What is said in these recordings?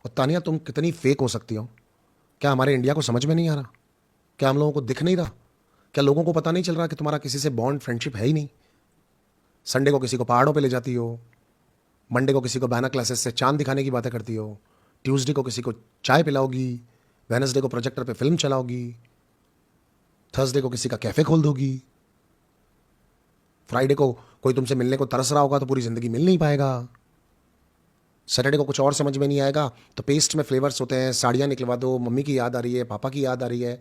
और तानिया तुम कितनी फेक हो सकती हो? क्या हमारे इंडिया को समझ में नहीं आ रहा? क्या हम लोगों को दिख नहीं रहा? क्या लोगों को पता नहीं चल रहा कि तुम्हारा किसी से बॉन्ड फ्रेंडशिप है ही नहीं? संडे को किसी को पहाड़ों पे ले जाती हो, मंडे को किसी को बैना क्लासेस से चांद दिखाने की बातें करती हो, ट्यूसडे को किसी को चाय पिलाओगी, वेनसडे को प्रोजेक्टर पे फिल्म चलाओगी, थर्सडे को किसी का कैफे खोल दोगी, फ्राइडे को कोई तुमसे मिलने को तरस रहा होगा तो पूरी जिंदगी मिल नहीं पाएगा, सैटरडे को कुछ और समझ में नहीं आएगा तो पेस्ट में फ्लेवर्स होते हैं, साड़ियाँ निकलवा दो, मम्मी की याद आ रही है, पापा की याद आ रही है।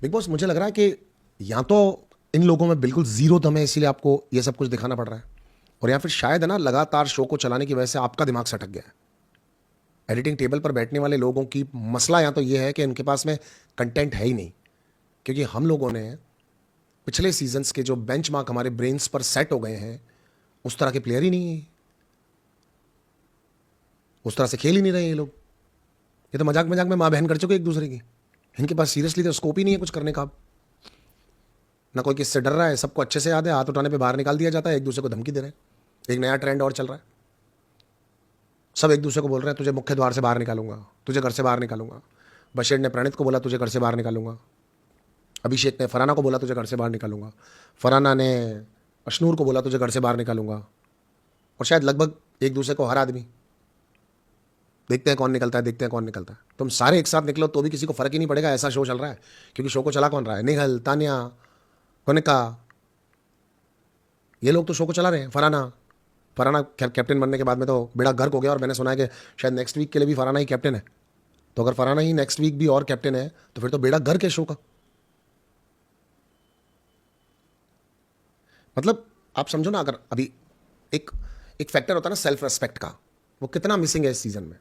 बिग बॉस, मुझे लग रहा है कि या तो इन लोगों में बिल्कुल जीरो दम है इसीलिए आपको ये सब कुछ दिखाना पड़ रहा है, और या फिर शायद है ना लगातार शो को चलाने की वजह से आपका दिमाग सटक गया है। एडिटिंग टेबल पर बैठने वाले लोगों की मसला या तो ये है कि उनके पास में कंटेंट है ही नहीं, क्योंकि हम लोगों ने पिछले सीजन्स के जो बेंचमार्क हमारे ब्रेन्स पर सेट हो गए हैं उस तरह के प्लेयर ही नहीं है, उस तरह से खेल ही नहीं रहे ये लोग। ये तो मजाक मजाक में माँ बहन कर चुके एक दूसरे की। इनके पास सीरियसली तो स्कोप ही नहीं है कुछ करने का। ना कोई किससे डर रहा है, सबको अच्छे से याद है, हाथ उठाने पे बाहर निकाल दिया जाता है, एक दूसरे को धमकी दे रहे हैं। एक नया ट्रेंड और चल रहा है, सब एक दूसरे को बोल रहे हैं तुझे मुख्य द्वार से बाहर निकालूंगा, तुझे घर से बाहर निकालूंगा। बशीर ने प्रणीत को बोला तुझे घर से बाहर निकालूंगा, अभिषेक ने फराना को बोला तुझे घर से बाहर निकालूंगा, फराना ने अशनूर को बोला तुझे घर से बाहर निकालूंगा, और शायद लगभग एक दूसरे को हर आदमी। देखते हैं कौन निकलता है, देखते हैं कौन निकलता है। तुम सारे एक साथ निकलो तो भी किसी को फर्क ही नहीं पड़ेगा, ऐसा शो चल रहा है। क्योंकि शो को चला कौन रहा है? निहल, तानिया, कनिका, ये लोग तो शो को चला रहे हैं। फराना, फराना कैप्टन बनने के बाद में तो बेड़ा गर्क हो गया, और मैंने सुना है कि शायद नेक्स्ट वीक के लिए भी फराना ही कैप्टन है। तो अगर फराना ही नेक्स्ट वीक भी और कैप्टन है तो फिर तो बेड़ा गर्क है शो का। मतलब आप समझो ना, अगर अभी एक एक फैक्टर होता है ना सेल्फ रेस्पेक्ट का, वो कितना मिसिंग है इस सीजन में।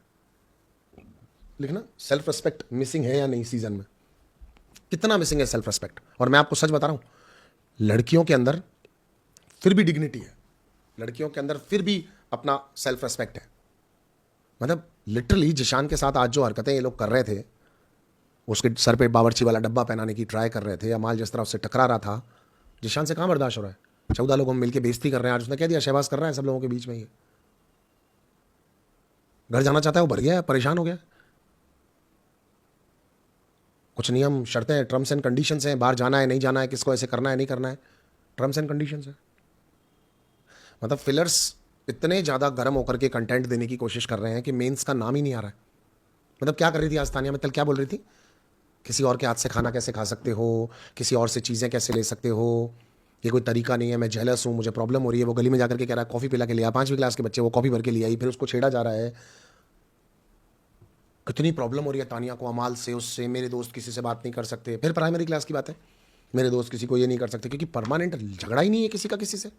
लिखना, सेल्फ रेस्पेक्ट मिसिंग है या नहीं सीजन में, कितना मिसिंग है सेल्फ रेस्पेक्ट। और मैं आपको सच बता रहा हूं, लड़कियों के अंदर फिर भी डिग्निटी है, लड़कियों के अंदर फिर भी अपना सेल्फ रेस्पेक्ट है। मतलब लिटरली जिशान के साथ आज जो हरकतें ये लोग कर रहे थे, उसके सर पे बावर्ची वाला डब्बा पहनाने की ट्राई कर रहे थे, अमाल जिस तरह उससे टकरा रहा था, जिशान से कहाँ बर्दाश्त हो रहा है? 14 लोगों में मिलकर बेइज्जती कर रहे हैं। आज उसने कह दिया शहबाज कर रहा है सब लोगों के बीच में। ये घर जाना चाहता है, वो भर गया है, परेशान हो गया। कुछ नियम शर्तें, टर्म्स एंड कंडीशंस हैं, बाहर जाना है नहीं जाना है, किसको ऐसे करना है नहीं करना है, टर्म्स एंड कंडीशंस है। मतलब फिलर्स इतने ज़्यादा गर्म होकर के कंटेंट देने की कोशिश कर रहे हैं कि मेंस का नाम ही नहीं आ रहा है। मतलब क्या कर रही थी आज तानिया मित्तल, क्या बोल रही थी? किसी और के हाथ से खाना कैसे खा सकते हो, किसी और से चीज़ें कैसे ले सकते हो, ये कोई तरीका नहीं है, मैं जेलस हूँ, मुझे प्रॉब्लम हो रही है। वो गली में जाकर के कह रहा है कॉफ़ी पिला के लिया, 5वीं क्लास के बच्चे, वो कॉफ़ी भर के लिए आई, फिर उसको छेड़ा जा रहा है। कितनी प्रॉब्लम हो रही है तानिया को अमाल से, उससे, मेरे दोस्त किसी से बात नहीं कर सकते। फिर प्राइमरी क्लास की बात है, मेरे दोस्त किसी को ये नहीं कर सकते, क्योंकि परमानेंट झगड़ा ही नहीं है किसी का किसी से।